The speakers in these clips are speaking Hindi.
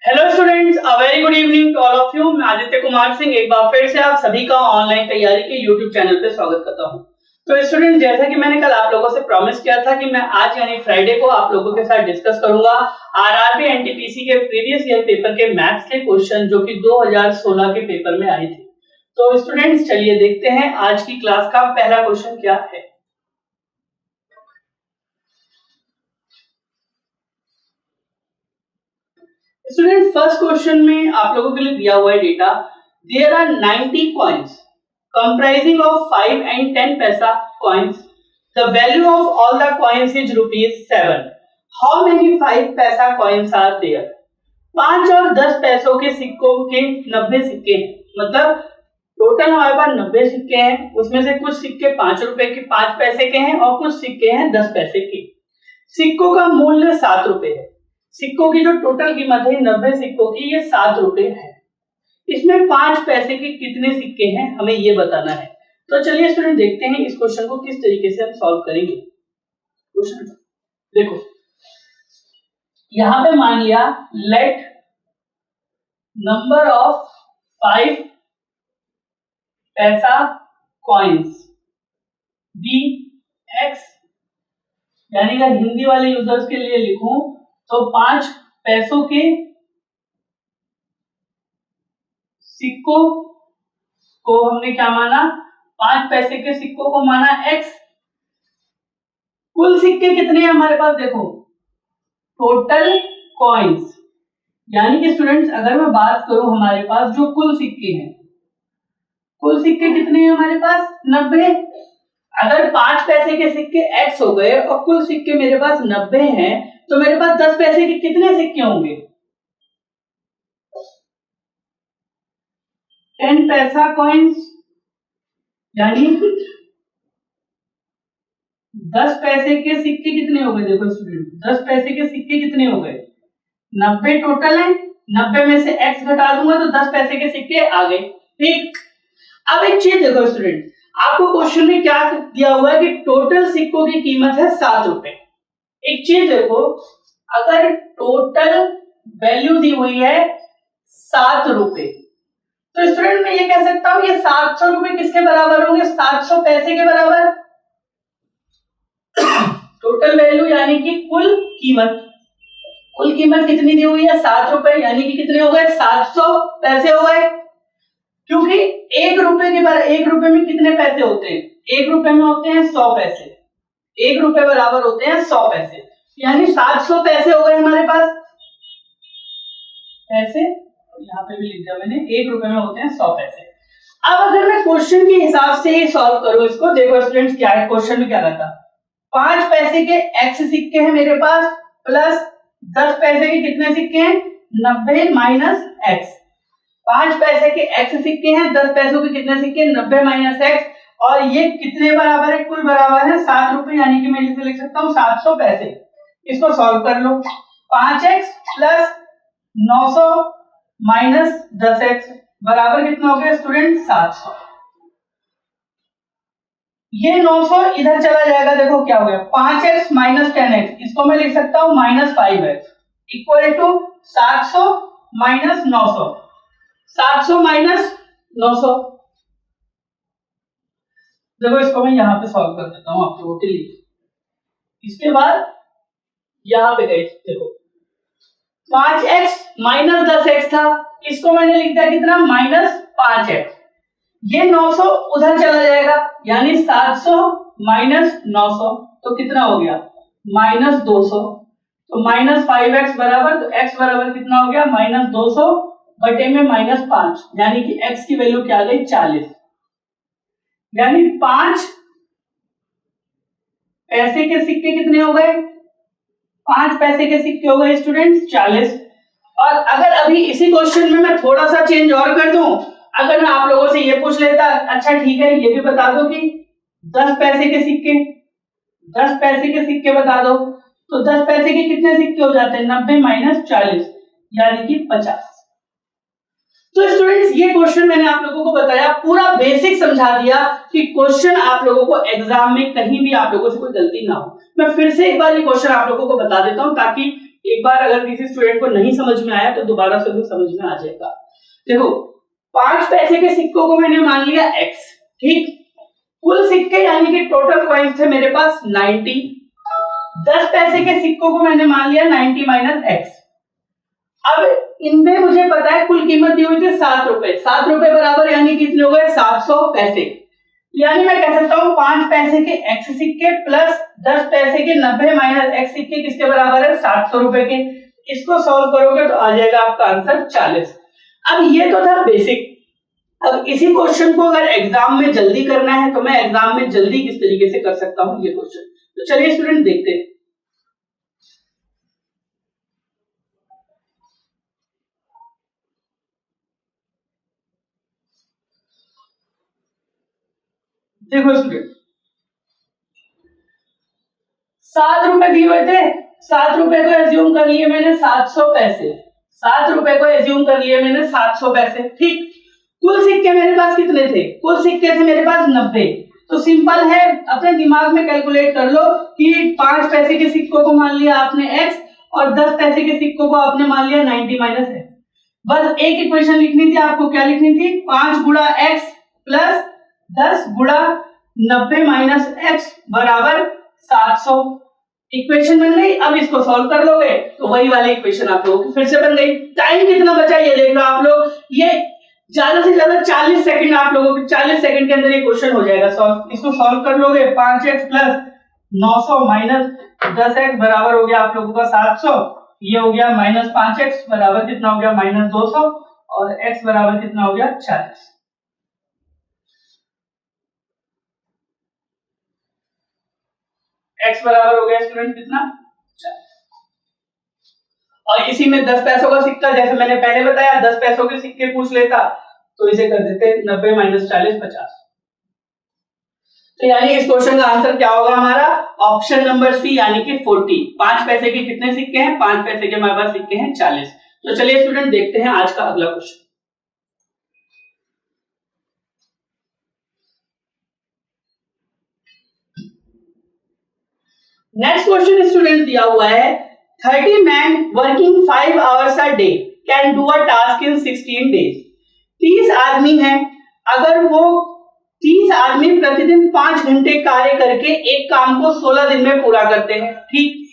Hello students, a very good evening to all of you. मैं आदित्य कुमार सिंह एक बार फिर से आप सभी का ऑनलाइन तैयारी के यूट्यूब चैनल पे स्वागत करता हूं। तो स्टूडेंट्स, जैसा कि मैंने कल आप लोगों से प्रॉमिस किया था कि मैं आज यानी फ्राइडे को आप लोगों के साथ डिस्कस करूंगा आरआरबी एनटीपीसी के प्रीवियस ईयर पेपर के मैथ्स के क्वेश्चन जो कि 2016 के पेपर में आए थे। तो स्टूडेंट्स, चलिए देखते हैं आज की क्लास का पहला क्वेश्चन क्या है। स्टूडेंट, फर्स्ट क्वेश्चन में आप लोगों के लिए दिया हुआ है data, there are 90 coins comprising of 5 and 10 paisa coins. The value of all the coins is ₹7. How many 5 paisa coins are there? 5 और 10 पैसों के सिक्कों के 90 सिक्के हैं, मतलब टोटल हमारे पास 90 सिक्के हैं। उसमें से कुछ सिक्के 5 रुपए के 5 पैसे के हैं और कुछ सिक्के हैं 10 पैसे के। सिक्कों का मूल्य 7 रुपए है। सिक्कों की जो टोटल कीमत है 90 सिक्कों की, ये 7 रुपए है। इसमें 5 पैसे के कितने सिक्के हैं हमें ये बताना है। तो चलिए स्टूडेंट, देखते हैं इस क्वेश्चन को किस तरीके से हम सॉल्व करेंगे। क्वेश्चन देखो, यहां पे मान लिया लेट नंबर ऑफ 5 पैसा कॉइन्स बी x, यानी कि हिंदी वाले यूजर्स के लिए लिखूं तो 5 पैसों के सिक्कों को हमने क्या माना, 5 पैसे के सिक्कों को माना x। कुल सिक्के कितने हैं हमारे पास, देखो टोटल कॉइन्स, यानी कि स्टूडेंट्स अगर मैं बात करूं हमारे पास जो कुल सिक्के हैं, कुल सिक्के कितने हैं हमारे पास 90। अगर 5 पैसे के सिक्के x हो गए और कुल सिक्के मेरे पास 90 हैं, तो मेरे पास 10 पैसे के कितने सिक्के होंगे, 10 पैसा कॉइन्स, यानी 10 पैसे के सिक्के कितने हो गए। देखो स्टूडेंट, 10 पैसे के सिक्के कितने हो गए, 90 टोटल है। 90 में से x घटा दूंगा तो 10 पैसे के सिक्के आ गए। ठीक, अब एक चीज देखो स्टूडेंट, आपको क्वेश्चन में क्या दिया हुआ है कि टोटल सिक्कों की कीमत है 7 रुपए। एक चीज देखो, अगर टोटल वैल्यू दी हुई है 7 रुपए, तो स्टूडेंट मैं ये कह सकता हूं ये 700 रुपए किसके बराबर होंगे, 700 पैसे के बराबर। टोटल वैल्यू यानी कि कुल कीमत, कुल कीमत कितनी दी हुई है 7 रुपए, यानी कि कितने हो गए 700 पैसे हो गए। क्योंकि 1 रुपए के बराबर, 1 रुपए में कितने पैसे होते हैं, 1 रुपए में होते हैं 100 पैसे। 1 रुपए बराबर होते हैं 100 पैसे, यानी 700 पैसे हो गए हमारे पास पैसे। यहाँ पे भी लिख दिया मैंने, 1 रुपए में होते हैं 100 पैसे। अब अगर मैं क्वेश्चन के हिसाब से ही सॉल्व करूं इसको, देखो स्टूडेंट्स क्या है, क्वेश्चन में क्या रहता, 5 पैसे के x सिक्के हैं मेरे पास, प्लस 10 पैसे के कितने सिक्के हैं 90 माइनस x। 5 पैसे के x सिक्के हैं, 10 पैसों के कितने सिक्के 90 माइनस x, और ये कितने बराबर है, कुल बराबर है 7 रुपए, यानी कि मैं इसे लिख सकता हूँ 700 पैसे। इसको सॉल्व कर लो, 5x प्लस 900 माइनस 10x बराबर कितना हो गया स्टूडेंट 700। ये 900 इधर चला जाएगा, देखो क्या हो गया 5x माइनस 10x, इसको मैं लिख सकता हूं minus 5x equal to 700 minus 900, 700 minus 900। देखो इसको मैं यहां पे सॉल्व कर देता हूं आप लोगों के लिए। इसके बाद यहां पे गए, देखो 5x माइनस 10x था, इसको मैंने लिख दिया कितना माइनस 5x। ये 900 उधर चला जाएगा, यानी 700 माइनस 900 तो कितना हो गया माइनस 200। तो माइनस 5x बराबर, तो x बराबर कितना हो गया माइनस 200 बटे में माइनस 5, यानी कि x की वैल्यू क्या आ गई 40। यानी 5 पैसे के सिक्के कितने हो गए, 5 पैसे के सिक्के हो गए स्टूडेंट 40। और अगर अभी इसी क्वेश्चन में मैं थोड़ा सा चेंज और कर दूं, अगर मैं आप लोगों से ये पूछ लेता, अच्छा ठीक है ये भी बता दो कि 10 पैसे के सिक्के, 10 पैसे के सिक्के बता दो, तो 10 पैसे के कितने सिक्के हो जाते हैं 90 माइनस 40, यानी कि 50। तो स्टूडेंट्स ये क्वेश्चन मैंने आप लोगों को बताया, पूरा बेसिक समझा दिया कि क्वेश्चन आप लोगों को एग्जाम में कहीं भी आप लोगों से कोई गलती ना हो। मैं फिर से एक बार ये क्वेश्चन आप लोगों को बता देता हूं ताकि एक बार अगर किसी स्टूडेंट को नहीं समझ में आया तो दोबारा से भी समझ में आ जाएगा। देखो 5 पैसे के सिक्कों को मैंने मान लिया x, ठीक। कुल सिक्के यानी कि टोटल कॉइन्स थे मेरे पास 90। 10 पैसे के सिक्कों को मैंने मान लिया 90 माइनस x। अब इनमें मुझे पता है कुल कीमत दी हुई थी 7 रुपए। 7 रुपए बराबर यानी कितने हो गए 700 पैसे। यानी मैं कह सकता हूं 5 पैसे के x सिक्के प्लस 10 पैसे के 90 माइनस x सिक्के किसके बराबर है 700 रुपए के। इसको सॉल्व करोगे तो आ जाएगा आपका आंसर 40। अब ये तो था बेसिक। अब इसी क्वेश्चन को अगर एग्जाम में जल्दी करना है तो मैं एग्जाम में जल्दी किस तरीके से कर सकता हूं ये क्वेश्चन। तो चलिए स्टूडेंट देखते हैं। देखो स्टूडेंट 7 रुपए दिए हुए थे, 7 रुपए को एज्यूम कर लिए मैंने 700 पैसे। 7 रुपए को एज्यूम कर लिए मैंने 700 पैसे, ठीक। कुल सिक्के मेरे पास कितने थे, कुल सिक्के थे मेरे पास 90। तो सिंपल है, अपने दिमाग में कैलकुलेट कर लो कि 5 पैसे के सिक्कों को मान लिया आपने x और 10 पैसे के सिक्कों को आपने मान लिया 90 माइनस x। बस एक इक्वेशन लिखनी थी आपको, क्या लिखनी थी 5 गुणा x प्लस 10 गुणा 90 माइनस x बराबर 700। इक्वेशन बन गई। अब इसको सॉल्व कर लोगे तो वही वाली इक्वेशन आप लोगों की फिर से बन गई। टाइम कितना बचा ये देख लो आप लोग, ये ज्यादा से ज्यादा 40 सेकंड आप लोगों के 40 सेकंड के अंदर ये क्वेश्चन हो जाएगा सॉल्व। इसको सॉल्व कर लोगे 5x प्लस 900 माइनस 10x बराबर हो गया आप लोगों का 700। ये हो गया माइनस 5x बराबर कितना हो गया माइनस 200 और x बराबर कितना हो गया 40। x बराबर हो गया स्टूडेंट कितना 40। और इसी में 10 पैसों का सिक्का, जैसे मैंने पहले बताया 10 पैसों के सिक्के पूछ लेता तो इसे कर देते 90 माइनस 40 50। तो यानी इस क्वेश्चन का आंसर क्या होगा हमारा ऑप्शन नंबर सी यानी कि 40। 5 पैसे के कितने सिक्के हैं, 5 पैसे के हमारे पास सिक्के हैं 40। तो चलिए स्टूडेंट देखते हैं आज का अगला क्वेश्चन। नेक्स्ट क्वेश्चन स्टूडेंट दिया हुआ है 30 men working 5 hours a day can do a task in 16 days। 30 आदमी हैं, अगर वो 30 आदमी प्रतिदिन 5 घंटे कार्य करके एक काम को 16 दिन में पूरा करते हैं, ठीक।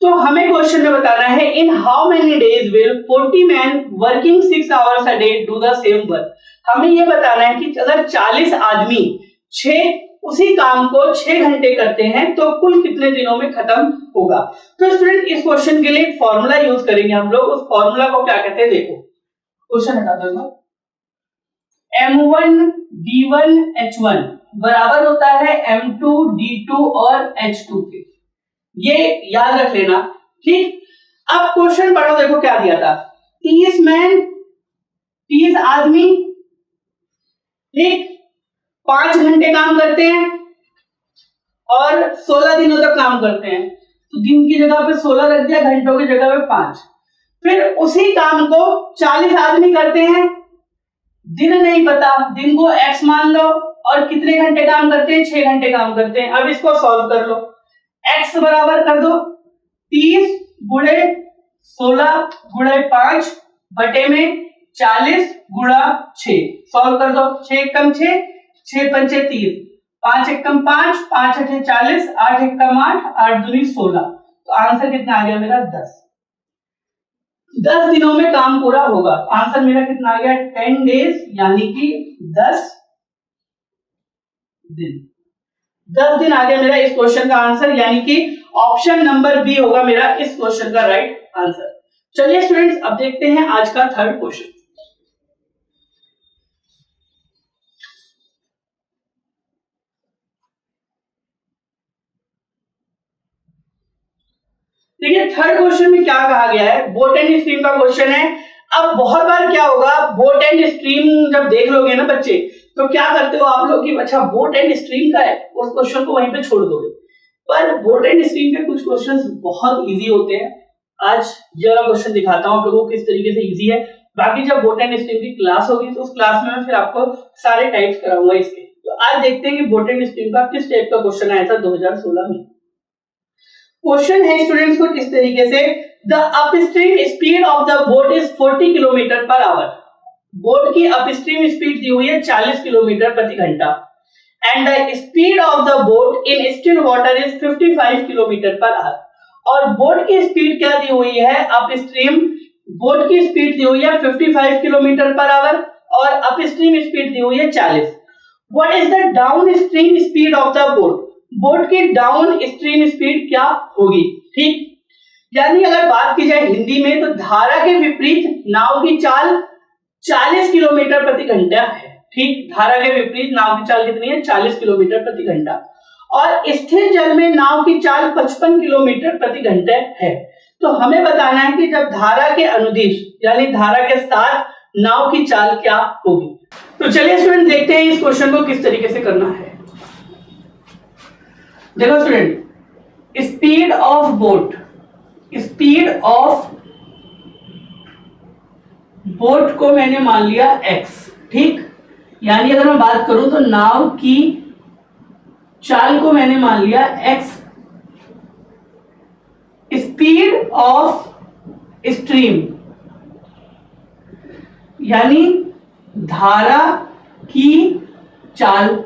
तो हमें क्वेश्चन में बताना है in how many days will 40 men working 6 hours a day do the same work। हमें ये बताना है कि अगर 40 आदमी 6 उसी काम को 6 घंटे करते हैं तो कुल कितने दिनों में खत्म होगा। तो स्टूडेंट इस क्वेश्चन के लिए एक फॉर्मूला यूज करेंगे हम लोग। उस फॉर्मूला को क्या कहते हैं देखो, क्वेश्चन हटा दो। M1 D1 H1 बराबर होता है M2 D2 और H2 के, ये याद रख लेना, ठीक। अब क्वेश्चन पढ़ो, देखो क्या दिया था 30 मैन 30 आदमी, ठीक, 5 घंटे काम करते हैं और 16 दिनों तक काम करते हैं। तो दिन की जगह पे 16 रख दिया, घंटों की जगह पे 5। फिर उसी काम को 40 आदमी करते हैं, दिन नहीं पता, दिन को x मान लो और कितने घंटे काम करते हैं 6 घंटे काम करते हैं। अब इसको सॉल्व कर लो, x बराबर कर दो 30 गुणे 16 गुणे 5 बटे में 40 गुणा 6। सॉल्व कर दो, 6 एकम 6 6 पंचे 30, 5 एकम 5 5 अठे 40 8 एकम 8 8 दूनी 16। तो आंसर कितना आ गया मेरा 10। 10 दिनों में काम पूरा होगा। आंसर मेरा कितना आ गया 10 डेज यानी कि 10 दिन। 10 दिन आ गया मेरा इस क्वेश्चन का आंसर, यानी कि ऑप्शन नंबर बी होगा मेरा इस क्वेश्चन का राइट आंसर। चलिए स्टूडेंट्स अब देखते हैं आज का थर्ड क्वेश्चन। देखिए थर्ड क्वेश्चन में क्या कहा गया है, बोट एंड स्ट्रीम का क्वेश्चन है। अब बहुत बार क्या होगा, बोट एंड स्ट्रीम जब देख लोगे ना बच्चे तो क्या करते हो आप लोग कि अच्छा बोट एंड स्ट्रीम का है, उस क्वेश्चन को वहीं पे छोड़ दोगे। पर बोट एंड स्ट्रीम के कुछ क्वेश्चंस बहुत इजी होते हैं। आज ये वाला क्वेश्चन दिखाता हूं आप लोगों को किस तरीके से इजी है। बाकी जब बोट एंड स्ट्रीम की क्लास होगी तो उस क्लास में मैं फिर आपको सारे टाइप्स कराऊंगा इसके। तो आज देखते हैं कि बोट एंड स्ट्रीम का किस टाइप का क्वेश्चन आया था 2016 में। क्वेश्चन है स्टूडेंट्स को किस तरीके से, the upstream speed of the boat is 40 kilometre per hour. Boat की अपस्ट्रीम स्पीड दी हुई है 40 किलोमीटर प्रति घंटा and the speed of the boat in still water is 55 kilometre per hour. और बोट की स्पीड क्या दी हुई है, अपस्ट्रीम बोट की स्पीड दी हुई है 55 किलोमीटर पर आवर और अपस्ट्रीम स्पीड दी हुई है 40। What is the down stream speed of the boat, boat की डाउन स्ट्रीम स्पीड क्या होगी। ठीक, यानी अगर बात की जाए हिंदी में तो धारा के विपरीत नाव की चाल 40 किलोमीटर प्रति घंटा है। ठीक, धारा के विपरीत नाव की चाल कितनी है, 40 किलोमीटर प्रति घंटा और स्थिर जल में नाव की चाल 55 किलोमीटर प्रति घंटे है। तो हमें बताना है कि जब धारा के अनुदिश यानी धारा के साथ नाव की चाल क्या होगी। तो चलिए स्टूडेंट देखते हैं इस क्वेश्चन को किस तरीके से करना है। देखो student, speed of boat, speed of boat को मैंने मान लिया x। ठीक, यानी अगर मैं बात करूं तो नाव की चाल को मैंने मान लिया x। स्पीड ऑफ स्ट्रीम यानी धारा की चाल,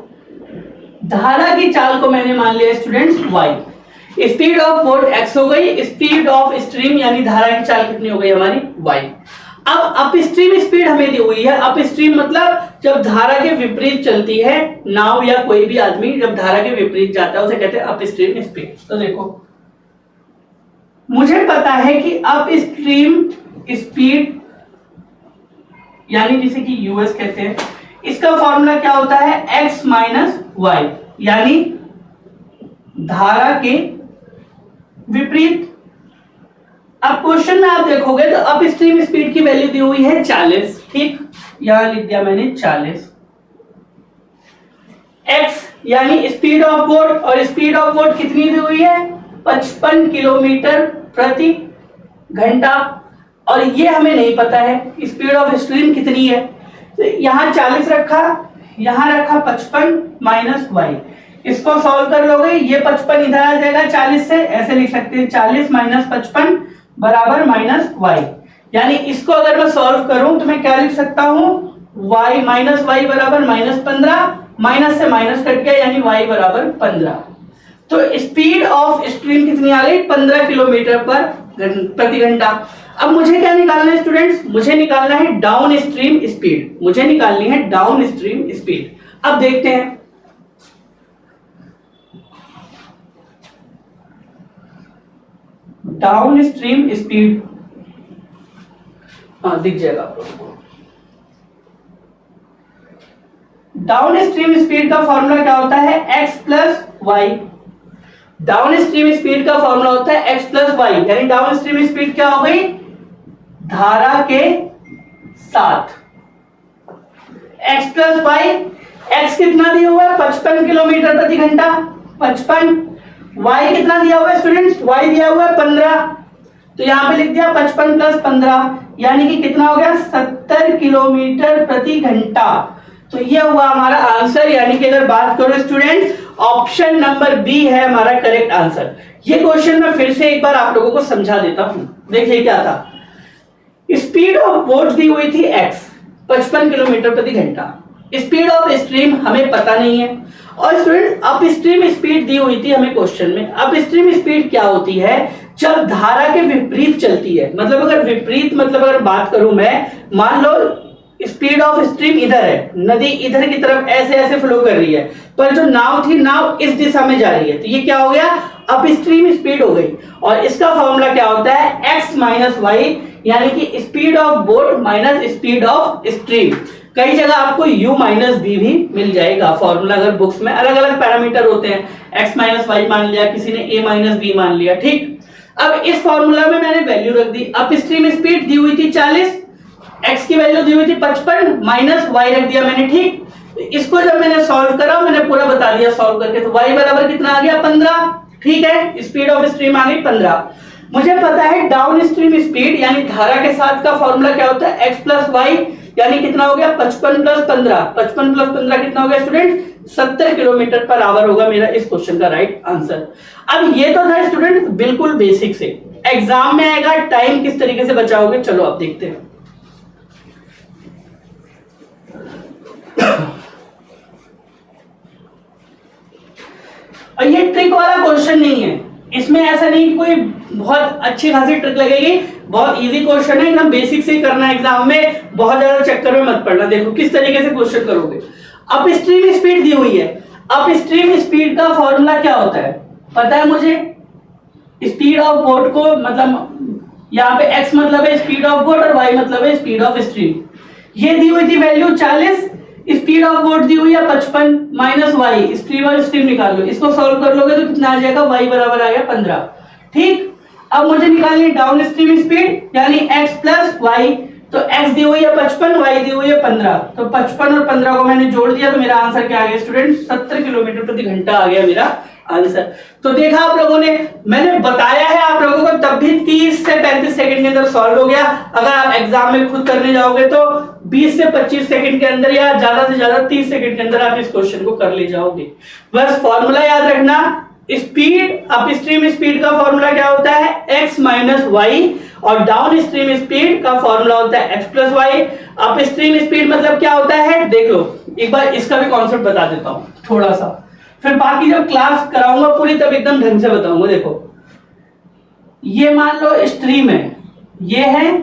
धारा की चाल को मैंने मान लिया students y। Speed of boat x हो गई, स्पीड ऑफ स्ट्रीम यानी धारा की चाल कितनी हो गई हमारी y। अब अपस्ट्रीम स्पीड हमें दी हुई है, अपस्ट्रीम मतलब जब धारा के विपरीत चलती है नाव या कोई भी आदमी जब धारा के विपरीत जाता है उसे कहते हैं अपस्ट्रीम स्पीड। तो देखो मुझे पता है कि अपस्ट्रीम स्पीड यानी जिसे कि यूएस कहते हैं, इसका फॉर्मूला क्या होता है x माइनस वाई, यानी धारा के विपरीत। अब क्वेश्चन में आप देखोगे तो अपस्ट्रीम स्पीड की वैल्यू दी हुई है 40। ठीक, यहां लिख दिया मैंने 40। x यानी स्पीड ऑफ बोट, और स्पीड ऑफ बोट कितनी दी हुई है 55 किलोमीटर प्रति घंटा, और ये हमें नहीं पता है स्पीड ऑफ स्ट्रीम कितनी है। तो यहां 40 रखा, यहां रखा 55 माइनस वाई, इसको सॉल्व कर लोगे ये 55 इधर आ जाएगा 40 से, ऐसे लिख सकते हैं 40 माइनस 55 बराबर माइनस वाई। यानी इसको अगर मैं सॉल्व करूं तो मैं क्या लिख सकता हूं, y माइनस वाई बराबर माइनस 15, माइनस से माइनस कट गया यानी y बराबर 15। तो स्पीड ऑफ स्ट्रीम कितनी आ गई 15 किलोमीटर पर प्रति घंटा। अब मुझे क्या निकालना है स्टूडेंट्स, मुझे निकालना है डाउन स्ट्रीम स्पीड, मुझे निकालनी है डाउन स्ट्रीम स्पीड। अब देखते हैं, डाउन स्ट्रीम स्पीड दिख जाएगा आपको। डाउन स्ट्रीम स्पीड का फॉर्मूला क्या होता है x plus y. Downstream speed का फॉर्मूला होता है x प्लस वाई, यानी डाउन स्ट्रीम स्पीड क्या हो गई, धारा के साथ x प्लस वाई। x कितना दिया हुआ है 55 किलोमीटर प्रति घंटा, 55। y कितना दिया हुआ है स्टूडेंट्स, y दिया हुआ है 15, तो यहां पे लिख दिया 55 प्लस 15 यानी कि कितना हो गया 70 किलोमीटर प्रति घंटा। तो ये हुआ हमारा आंसर, यानी कि अगर बात करो स्टूडेंट ऑप्शन नंबर बी है हमारा करेक्ट आंसर। ये क्वेश्चन मैं फिर से एक बार आप लोगों को समझा देता हूं। देखिए क्या था, स्पीड ऑफ बोट दी हुई थी x 55 किलोमीटर प्रति घंटा, स्पीड ऑफ स्ट्रीम हमें पता नहीं है, और स्टूडेंट अप स्ट्रीम स्पीड दी हुई थी हमें क्वेश्चन में। अप स्ट्रीम स्पीड क्या होती है, जब धारा के विपरीत चलती है, मतलब अगर विपरीत मतलब अगर बात करूं मैं, मान लो स्पीड ऑफ स्ट्रीम इधर है, नदी इधर की तरफ ऐसे ऐसे फ्लो कर रही है, पर जो नाव थी नाव इस दिशा में जा रही है, तो ये क्या हो गया अप स्ट्रीम स्पीड हो गई। और इसका फॉर्मूला क्या होता है x माइनस वाई, यानी कि speed of boat minus speed of stream. कई जगह आपको u माइनस बी भी मिल जाएगा फॉर्मूला, अगर बुक्स में अलग अलग पैरामीटर होते हैं, x माइनस वाई मान लिया, किसी ने a माइनस बी मान लिया। ठीक, अब इस फॉर्मूला में मैंने वैल्यू रख दी, अप स्ट्रीम स्पीड दी हुई थी 40, x की वैल्यू दी हुई थी 55 माइनस y रख दिया मैंने। ठीक, इसको जब मैंने सॉल्व करा मैंने पूरा बता दिया सॉल्व करके, तो y बराबर कितना आ गया 15। ठीक है, स्पीड ऑफ स्ट्रीम आ गई 15। मुझे पता है डाउन स्ट्रीम स्पीड यानी धारा के साथ का फॉर्मूला क्या होता है x प्लस वाई, यानी कितना हो गया 55 प्लस 15, 55 प्लस 15 कितना हो गया स्टूडेंट 70 किलोमीटर पर आवर होगा मेरा इस क्वेश्चन का राइट आंसर। अब ये तो था स्टूडेंट बिल्कुल बेसिक से, एग्जाम में आएगा टाइम किस तरीके से बचाओगे, चलो अब देखते हैं। और ये ट्रिक वाला क्वेश्चन नहीं है, इसमें ऐसा नहीं कोई बहुत अच्छी खासी ट्रिक लगेगी, बहुत इजी क्वेश्चन है, एकदम बेसिक से ही करना है एग्जाम में, बहुत ज्यादा चक्कर में मत पड़ना। देखो किस तरीके से क्वेश्चन करोगे। अप स्ट्रीम स्पीड दी हुई है, अप स्ट्रीम स्पीड का फॉर्मूला क्या होता है पता है मुझे? स्पीड ऑफ बोट को मतलब यहाँ पे x मतलब है स्पीड ऑफ बोट और y मतलब है स्पीड ऑफ स्ट्रीम। ये दी हुई थी वैल्यू 40, स्पीड ऑफ बोट दी हुई है 55 माइनस वाई, स्पीड और स्ट्रीम निकाल लो, इसको सॉल्व कर लोगे तो कितना आ जाएगा, y बराबर आ गया 15। ठीक, अब मुझे निकालनी डाउन स्ट्रीम स्पीड यानी x प्लस वाई, तो x दी हुई है 55, y दी हुई है 15, तो 55 और 15 को मैंने जोड़ दिया तो मेरा आंसर क्या आ गया स्टूडेंट, 70 किलोमीटर प्रति घंटा आ गया मेरा आंसर। तो देखा आप लोगों ने, मैंने बताया है आप लोगों को, तब भी 30 से 35 सेकंड के अंदर सॉल्व हो गया। अगर आप एग्जाम में खुद करने जाओगे तो 20 से 25 सेकंड के अंदर या ज्यादा से ज्यादा 30 सेकंड के अंदर आप इस क्वेश्चन को कर ले जाओगे। बस फॉर्मूला याद रखना, स्पीड अप स्ट्रीम स्पीड का फॉर्मूला क्या होता है x माइनस वाई, और डाउन स्ट्रीम स्पीड का फॉर्मूला होता है x plus y. Upstream speed मतलब क्या होता है, देख लो एक बार इसका भी कॉन्सेप्ट बता देता हूं थोड़ा सा, फिर बाकी जब क्लास कराऊंगा पूरी तब एकदम ढंग से बताऊंगा। देखो ये मान लो स्ट्रीम है, ये है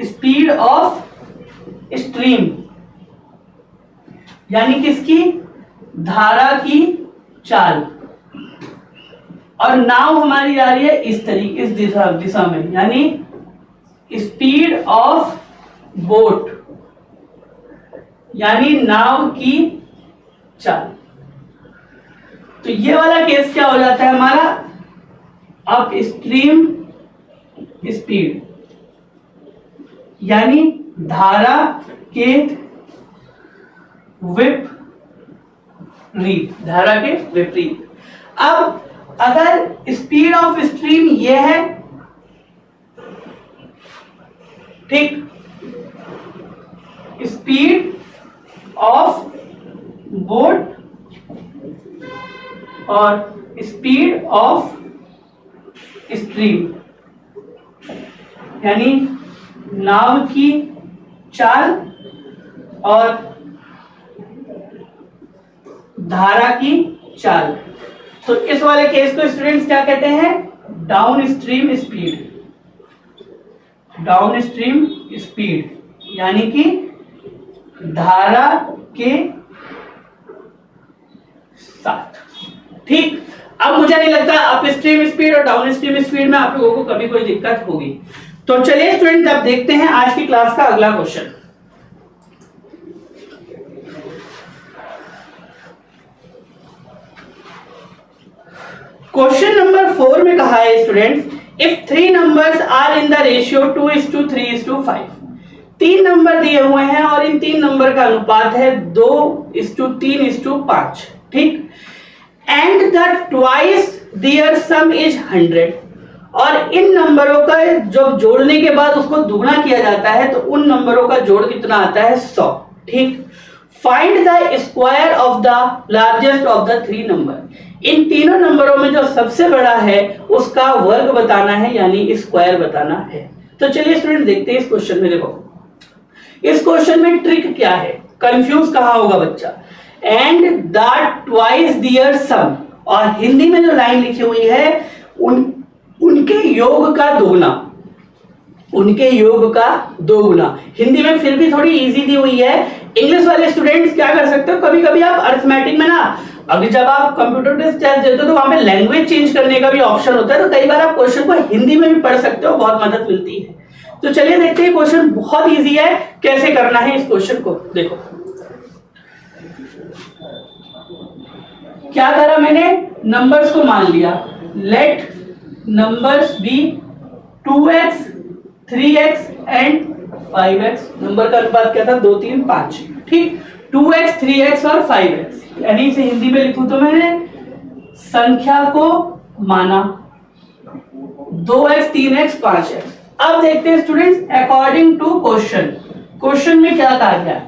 स्पीड ऑफ स्ट्रीम यानी किसकी, धारा की चाल, और नाव हमारी जा रही है इस तरीके इस दिशा में यानी स्पीड ऑफ बोट यानी नाव की चाल। तो ये वाला केस क्या हो जाता है हमारा, अप स्ट्रीम स्पीड यानी धारा के विपरीत, धारा के विपरीत। अब अगर स्पीड ऑफ स्ट्रीम ये है, ठीक, स्पीड ऑफ बोट और स्पीड ऑफ स्ट्रीम यानी नाव की चाल और धारा की चाल, तो इस वाले केस को स्टूडेंट्स क्या कहते हैं, down stream speed. Down stream speed यानी कि धारा के साथ। ठीक, अब मुझे नहीं लगता अप स्ट्रीम स्पीड और डाउन स्ट्रीम स्पीड में आप लोगों को कभी कोई दिक्कत होगी। तो चलिए स्टूडेंट अब देखते हैं आज की क्लास का अगला क्वेश्चन। क्वेश्चन नंबर 4 में कहा है students, if 3 numbers are in the ratio 2:3:5, 3 number दिए हुए हैं और इन 3 नंबर का अनुपात है 2:3:5, ठीक, and the twice their sum is 100, और इन नंबरों का जब जोड़ने के बाद उसको दुगना किया जाता है तो उन नंबरों का जोड़ कितना आता है, 100, ठीक। Find the square of the largest of the 3 number, इन तीनों नंबरों में जो सबसे बड़ा है उसका वर्ग बताना है यानी स्क्वायर बताना है। तो चलिए स्टूडेंट देखते हैं इस क्वेश्चन में। देखो इस क्वेश्चन में ट्रिक क्या है, कंफ्यूज कहां होगा बच्चा, एंड द ट्वाइस देयर सम, और हिंदी में जो लाइन लिखी हुई है उनके योग का दोगुना, उनके योग का दोगुना। हिंदी में फिर भी थोड़ी इजी दी हुई है। इंग्लिश वाले स्टूडेंट्स क्या कर सकते हो, कभी कभी आप अरिथमेटिक में ना, अभी जब आप कंप्यूटर टेस्ट देते हो तो वहां पे लैंग्वेज चेंज करने का भी ऑप्शन होता है, तो कई बार आप क्वेश्चन को हिंदी में भी पढ़ सकते हो, बहुत मदद मिलती है। तो चलिए देखते हैं, क्वेश्चन बहुत इजी है, कैसे करना है इस क्वेश्चन को। देखो क्या करा मैंने, नंबर्स को मान लिया, let numbers be 2x 3x and 5x, number का अनुपात क्या था, 2 3 5, ठीक, 2x 3x और 5x, यानी इसे हिंदी में लिखूं तो मैंने संख्या को माना 2x 3x 5x। अब देखते हैं students according to question, question में क्या कहा गया,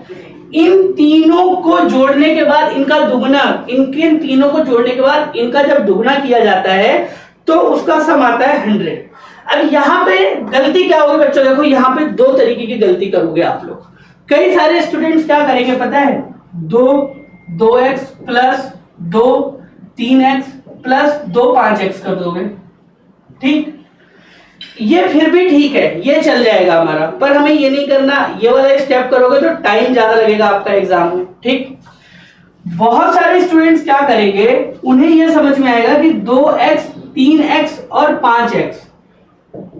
इन तीनों को जोड़ने के बाद इनका दुगना, इनके तीनों को जोड़ने के बाद इनका जब दुगना किया जाता है तो उसका सम आता है 100। अब यहाँ पे गलती क्या होगी बच्चों, देखो यहाँ पे दो तरीके की गलती करोगे आप लोग। कई सारे स्टूडेंट्स क्या करेंगे पता है, 2x plus 2 3x plus 2 5x कर दोगे, ठीक, ये फिर भी ठीक है, ये चल जाएगा हमारा, पर हमें ये नहीं करना। ये वाला स्टेप करोगे तो टाइम ज्यादा लगेगा आपका एग्जाम में, ठीक। बहुत सारे स्टूडेंट्स क्या करेंगे, उन्हें ये समझ में आएगा कि 2x 3x और 5x,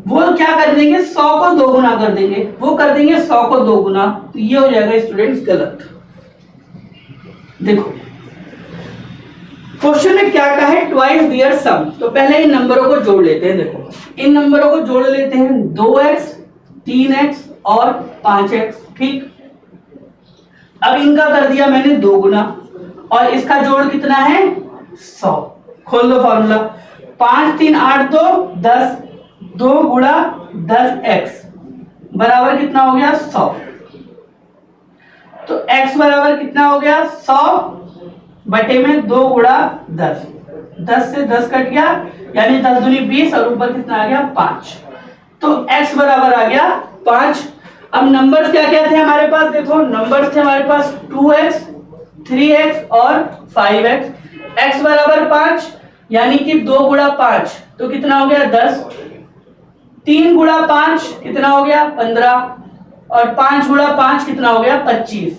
वो क्या कर देंगे 100 को 2 गुना कर देंगे, वो कर देंगे 100 को 2 गुना, तो ये हो जाएगा स्टूडेंट्स गलत। देखो क्वेश्चन में क्या कहा है, ट्वाइस देयर सम, तो पहले इन नंबरों को जोड़ लेते हैं। देखो इन नंबरों को जोड़ लेते हैं, 2x 3x और 5x, ठीक। अब इनका कर दिया मैंने 2 गुना और इसका जोड़ कितना है 100। खोल दो फॉर्मूला, 5 3 8 2 10, 2 गुणा 10x बराबर कितना हो गया 100। तो x बराबर कितना हो गया 100 बटे में 2 गुणा 10, 10 से 10 कट गया, यानी 10 दूनी 20 और ऊपर कितना आ गया 5, तो x बराबर आ गया 5। अब नंबर्स क्या क्या थे हमारे पास, देखो नंबर्स थे हमारे पास 2x 3x और 5x, x बराबर 5 यानी कि 2 गुणा 5 तो कितना हो गया 10, 3 गुणा 5 कितना हो गया 15 और 5 गुणा 5 कितना हो गया 25।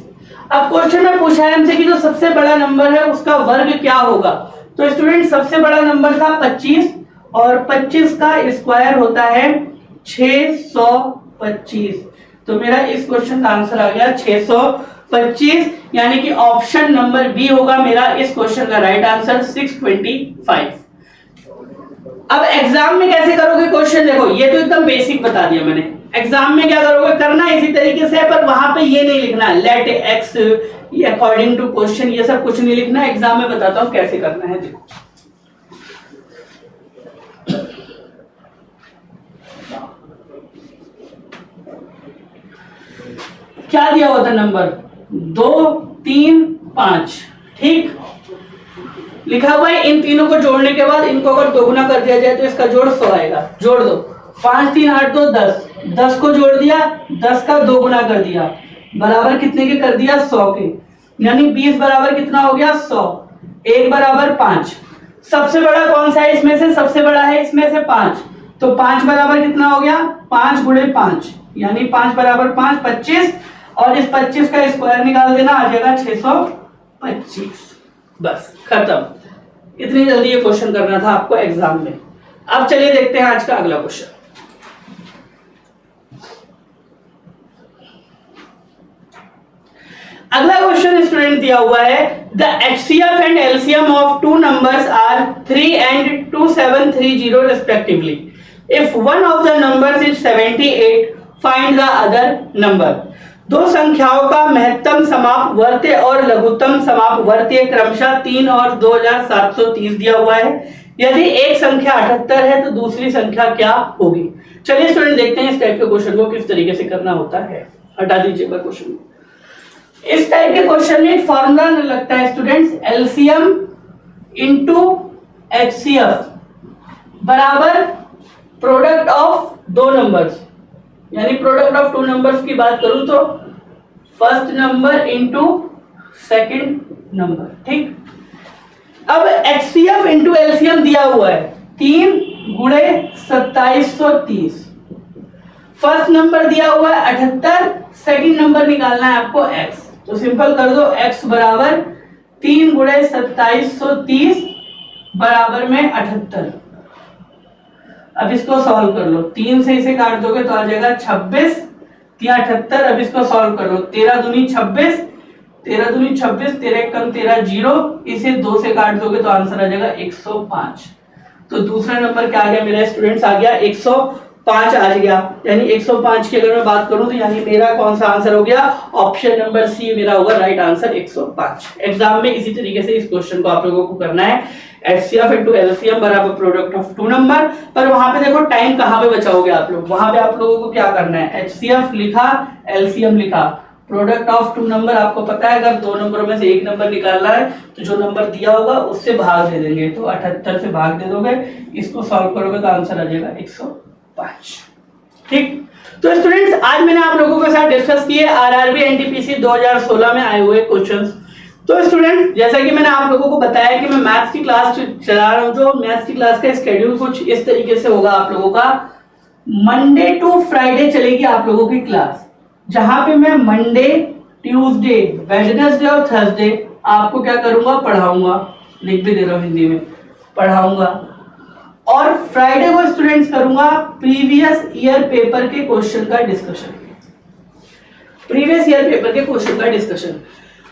अब क्वेश्चन में पूछा है हमसे कि जो सबसे बड़ा नंबर है उसका वर्ग क्या होगा, तो स्टूडेंट सबसे बड़ा नंबर था 25 और 25 का स्क्वायर होता है 625, तो मेरा इस क्वेश्चन का आंसर आ गया 625, यानी कि ऑप्शन नंबर बी होगा मेरा इस क्वेश्चन का राइट आंसर 625। अब एग्जाम में कैसे करोगे क्वेश्चन, देखो ये तो एकदम बेसिक बता दिया मैंने। एग्जाम में क्या करोगे, करना इसी तरीके से, पर वहां पे ये नहीं लिखना let x according to question, ये सब कुछ नहीं लिखना। एग्जाम में बताता हूं कैसे करना है। देखो क्या दिया हुआ था नंबर 2 3 5, ठीक, लिखा हुआ है इन तीनों को जोड़ने के बाद इनको अगर दोगुना कर दिया जाए तो इसका जोड़ 100 आएगा। जोड़ दो, 5 3 8 2 10, 10 को जोड़ दिया, 10 का 2 गुना कर दिया, बराबर कितने के कर दिया 100 के, यानी 20 बराबर कितना हो गया 100, 1 बराबर 5। सबसे बड़ा कौन सा है इसमें से, सबसे बड़ा है इसमें से 5, तो 5 बराबर कितना हो गया 5 गुणे 5, यानी 5 बराबर 5 25, और इस 25 का स्क्वायर निकाल देना, आ जाएगा 625। बस खत्म, इतनी जल्दी ये क्वेश्चन करना था आपको एग्जाम में। अब चलिए देखते हैं आज का अगला क्वेश्चन। अगला क्वेश्चन स्टूडेंट दिया हुआ है, the HCF and LCM of two numbers are 3 and 2730 respectively. If one of the numbers is 78, find the other number. दो संख्याओं का महत्तम समापवर्त्य और लघुत्तम समापवर्त्य क्रमशः 3 और 2730 दिया हुआ है। यदि एक संख्या 78 है तो दूसरी संख्या क्या होगी। चलिए स्टूडेंट देखते हैं इस टाइप के क्वेश्चन को किस तरीके से करना होता है। हटा दीजिएगा क्वेश्चन। इस टाइप के क्वेश्चन में फॉर्मूला लगता है स्टूडेंट्स, एलसीएम इंटू एचसीएफ बराबर प्रोडक्ट ऑफ दो नंबर्स, यानी प्रोडक्ट ऑफ टू नंबर्स की बात करूं तो first number into second number, ठीक। अब एचसीएफ इंटू एलसीएम दिया हुआ है 3 गुणे 2730, फर्स्ट नंबर दिया हुआ है 78, सेकंड नंबर निकालना है आपको x, तो सिंपल कर दो x बराबर 3 गुणे 2730 बराबर में 78। अब इसको सॉल्व कर लो, 3 से इसे काट दोगे तो आ जाएगा 26, 78। अब इसको सॉल्व कर लो, 13 दूनी 26, 13 दूनी 26, 13 कम 13 0, इसे 2 से काट दोगे तो आंसर आ जाएगा 105। तो दूसरा नंबर क्या आ गया मेरा स्टूडेंट्स, आ गया 105 आ गया। यानी 105 की अगर मैं बात करूं तो यानी मेरा कौन सा आंसर हो गया, ऑप्शन नंबर सी मेरा होगा राइट आंसर 105। एग्जाम में इसी तरीके से इस क्वेश्चन को आप लोगों को करना है, HCF इंटू LCM बराबर प्रोडक्ट ऑफ टू नंबर। पर वहां पे देखो टाइम कहां पे बचाओगे आप लोग, वहां पे आप लोगों को क्या करना है, HCF लिखा LCM लिखा, प्रोडक्ट ऑफ टू नंबर आपको पता है, अगर दो नंबरों में से एक नंबर निकालना है तो जो नंबर दिया होगा उससे भाग दे देंगे, तो 78 से भाग दे दोगे, इसको सॉल्व करोगे तो आंसर आ जाएगा 105। ठीक, तो स्टूडेंट्स आज मैंने आप लोगों के साथ डिस्कस किए आरआरबी एनटीपीसी 2016 में आए हुए क्वेश्चंस। तो स्टूडेंट जैसा कि मैंने आप लोगों को बताया कि मैं मैथ्स की क्लास चला रहा हूँ, जो मैथ्स की क्लास का स्केड्यूल कुछ इस तरीके से होगा आप लोगों का। मंडे टू फ्राइडे चलेगी आप लोगों की क्लास, जहां पे मैं मंडे, ट्यूसडे, वेडनेसडे और थर्सडे आपको क्या करूंगा, पढ़ाऊंगा, लिख भी दे रहा हूं हिंदी में, पढ़ाऊंगा। और फ्राइडे को स्टूडेंट्स करूंगा प्रीवियस ईयर पेपर के क्वेश्चन का डिस्कशन, प्रीवियस ईयर पेपर के क्वेश्चन का डिस्कशन।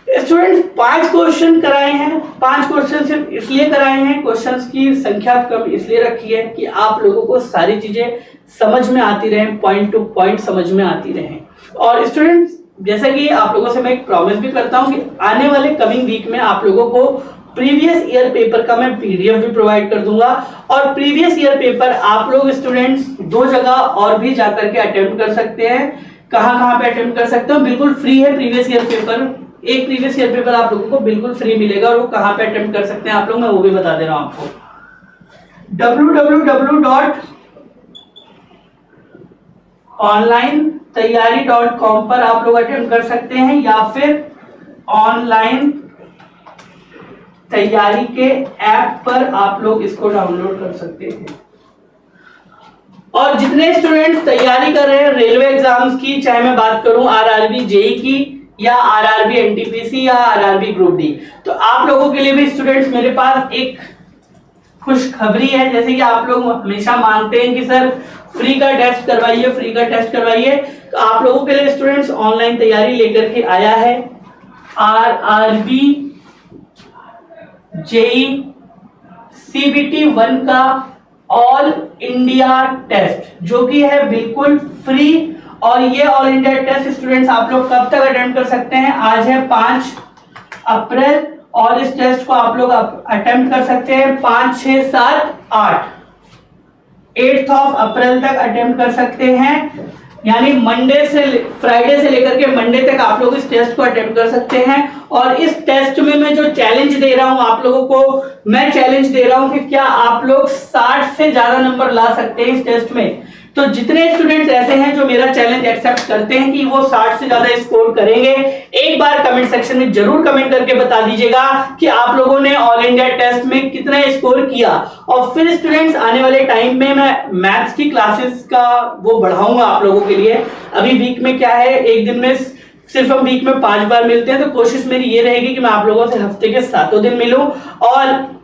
स्टूडेंट्स 5 क्वेश्चन कराए हैं, 5 क्वेश्चन सिर्फ इसलिए कराए हैं, क्वेश्चंस की संख्या कम इसलिए रखी है कि आप लोगों को सारी चीजें समझ में आती रहे, पॉइंट टू पॉइंट समझ में आती रहे। और स्टूडेंट्स जैसा कि आप लोगों से मैं एक प्रॉमिस भी करता हूं कि आने वाले कमिंग वीक में आप लोगों को प्रीवियस ईयर पेपर का मैं पीडीएफ भी प्रोवाइड कर दूंगा। और प्रीवियस ईयर पेपर आप लोग स्टूडेंट्स 2 जगह और भी जाकर के अटेम्प्ट कर सकते हैं। कहां पे अटेम्प्ट कर सकते हो, बिल्कुल फ्री है प्रीवियस ईयर पेपर, एक प्रीवियस ईयर पेपर आप लोगों को बिल्कुल फ्री मिलेगा। और वो कहां पे अटेम्प्ट कर सकते हैं आप लोग, मैं वो भी बता दे रहा हूं आपको। www.onlinetayari.com पर आप लोग अटेम्प्ट कर सकते हैं, या फिर ऑनलाइन तैयारी के ऐप पर आप लोग इसको डाउनलोड कर सकते हैं। और जितने स्टूडेंट्स तैयारी कर रहे हैं रेलवे एग्जाम्स की, चाहे मैं बात करूं आरआरबी जेई की या आरआरबी एनटीपीसी या आरआरबी ग्रुप डी, तो आप लोगों के लिए भी स्टूडेंट्स मेरे पास एक खुशखबरी है। जैसे कि आप लोग हमेशा मांगते हैं कि सर फ्री का टेस्ट करवाइए, फ्री का टेस्ट करवाइए, तो आप लोगों के लिए स्टूडेंट्स ऑनलाइन तैयारी लेकर के आया है आरआरबी जेई सीबीटी 1 का ऑल इंडिया टेस्ट, जो कि है बिल्कुल फ्री। और ये ऑल इंडिया टेस्ट स्टूडेंट्स आप लोग कब तक अटेम्प्ट कर सकते हैं, आज है 5 अप्रैल, और इस टेस्ट को आप लोग अटेम्प्ट कर सकते हैं 5, 6, 7, 8 अप्रैल तक अटेम्प्ट कर सकते हैं। यानी मंडे से फ्राइडे से लेकर के मंडे तक आप लोग इस टेस्ट को अटेम्प्ट कर सकते हैं। और इस टेस्ट में मैं जो चैलेंज दे रहा हूं आप लोगों को, मैं चैलेंज दे रहा हूं कि क्या आप लोग 60 से ज्यादा नंबर ला सकते हैं इस टेस्ट में। तो जितने स्टूडेंट्स ऐसे हैं जो मेरा चैलेंज एक्सेप्ट करते हैं कि वो 60 से ज्यादा स्कोर करेंगे, एक बार कमेंट सेक्शन में जरूर कमेंट करके बता दीजिएगा कि आप लोगों ने ऑल इंडिया टेस्ट में कितना स्कोर किया। और फिर स्टूडेंट्स आने वाले टाइम में मैं मैथ्स की क्लासेस का वो बढ़ाऊंगा आप लोगों के लिए। अभी वीक में क्या है, एक दिन में सिर्फ हम वीक में 5 बार मिलते हैं, तो कोशिश मेरी ये रहेगी कि मैं आप लोगों से हफ्ते के 7 दिन मिलूं। और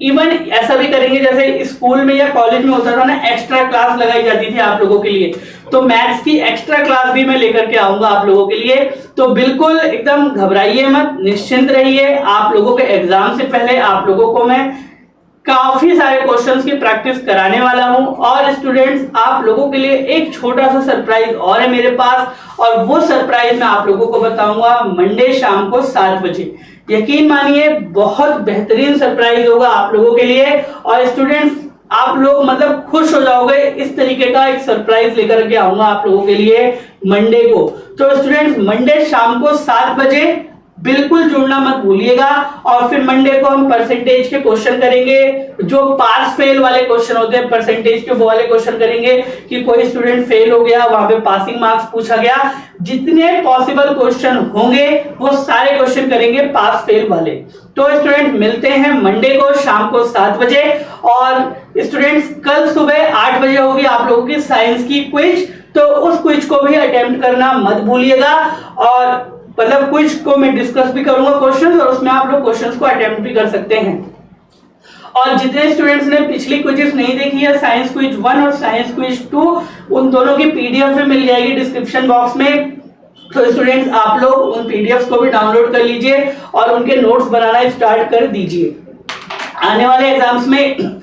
इवन ऐसा भी करेंगे जैसे स्कूल में या कॉलेज में होता था ना, एक्स्ट्रा क्लास लगाई जाती थी आप लोगों के लिए, तो मैथ्स की एक्स्ट्रा क्लास भी मैं लेकर के आऊंगा आप लोगों के लिए। तो बिल्कुल एकदम घबराइए मत, निश्चिंत रहिए। आप लोगों के एग्जाम से पहले आप लोगों को मैं काफी सारे क्वेश्चंस की प्रैक्टिस कराने वाला हूं। और स्टूडेंट्स आप लोगों के लिए एक छोटा सा सरप्राइज और है मेरे पास, और वो सरप्राइज मैं आप लोगों को बताऊंगा मंडे शाम को 7 बजे। यकीन मानिए बहुत बेहतरीन सरप्राइज होगा आप लोगों के लिए। और स्टूडेंट्स आप लोग मतलब खुश हो जाओगे, इस तरीके का एक सरप्राइज लेकर के आऊंगा आप लोगों के लिए मंडे को। तो स्टूडेंट्स मंडे शाम को 7 बजे बिल्कुल जुड़ना मत भूलिएगा। और फिर मंडे को हम परसेंटेज के क्वेश्चन करेंगे, जो पास फेल वाले क्वेश्चन होते हैं परसेंटेज के, वो वाले क्वेश्चन करेंगे कि कोई स्टूडेंट फेल हो गया, वहां पे पासिंग मार्क्स पूछा गया। जितने पॉसिबल क्वेश्चन होंगे वो सारे क्वेश्चन करेंगे पास फेल वाले। तो स्टूडेंट मिलते हैं मंडे को शाम को 7 बजे। और स्टूडेंट्स कल सुबह 8 बजे होगी आप लोगों की साइंस की क्विज, तो उस क्विज को भी अटेम्प्ट करना मत भूलिएगा। और मतलब क्विज को मैं डिस्कस भी करूंगा क्वेश्चंस, और उसमें आप लोग क्वेश्चंस को अटेम्प्ट भी कर सकते हैं। और जितने स्टूडेंट्स ने पिछली क्विजेस नहीं देखी है, साइंस क्विज 1 और साइंस क्विज 2, उन दोनों की पीडीएफ में मिल जाएगी डिस्क्रिप्शन बॉक्स में। तो स्टूडेंट्स आप लोग उन पीडीएफ को भी डाउनलोड कर लीजिए और उनके नोट्स बनाना स्टार्ट कर दीजिए। आने वाले एग्जाम्स में,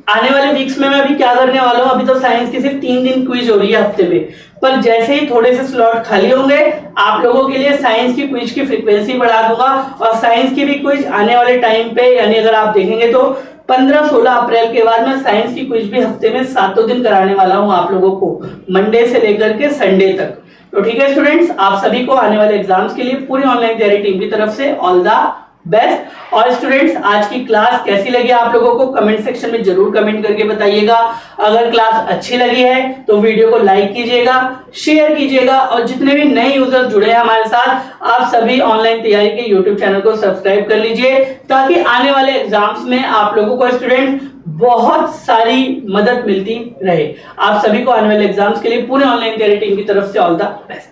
आने वाले वीक्स में मैं अभी क्या करने वाला हूँ, अभी तो साइंस की सिर्फ 3 दिन क्विज हो रही है हफ्ते में, पर जैसे ही थोड़े से स्लॉट खाली होंगे आप लोगों के लिए साइंस की क्विज की फ्रीक्वेंसी बढ़ा दूंगा। और साइंस की भी क्विज आने वाले टाइम पे, यानी अगर आप देखेंगे तो 15-16 अप्रैल के बाद मैं साइंस की क्विज भी हफ्ते में 7 दिन कराने वाला हूं आप लोगों को, मंडे से लेकर के संडे तक। तो ठीक है स्टूडेंट्स, आप सभी को आने वाले एग्जाम्स के लिए पूरी ऑनलाइन तैयारी टीम की तरफ से ऑल द बेस्ट। और स्टूडेंट्स, आज की क्लास कैसी लगी आप लोगों को कमेंट सेक्शन में जरूर कमेंट करके बताइएगा। अगर क्लास अच्छी लगी है तो वीडियो को लाइक कीजिएगा, शेयर कीजिएगा, और जितने भी नए यूजर जुड़े हैं हमारे साथ, आप सभी ऑनलाइन तैयारी के यूट्यूब चैनल को सब्सक्राइब कर लीजिए, ताकि आने वाले एग्जाम्स में आप लोगों को स्टूडेंट बहुत सारी मदद मिलती रहे। आप सभी को आने वाले एग्जाम्स के लिए पूरे ऑनलाइन तैयारी टीम की तरफ से ऑल द बेस्ट।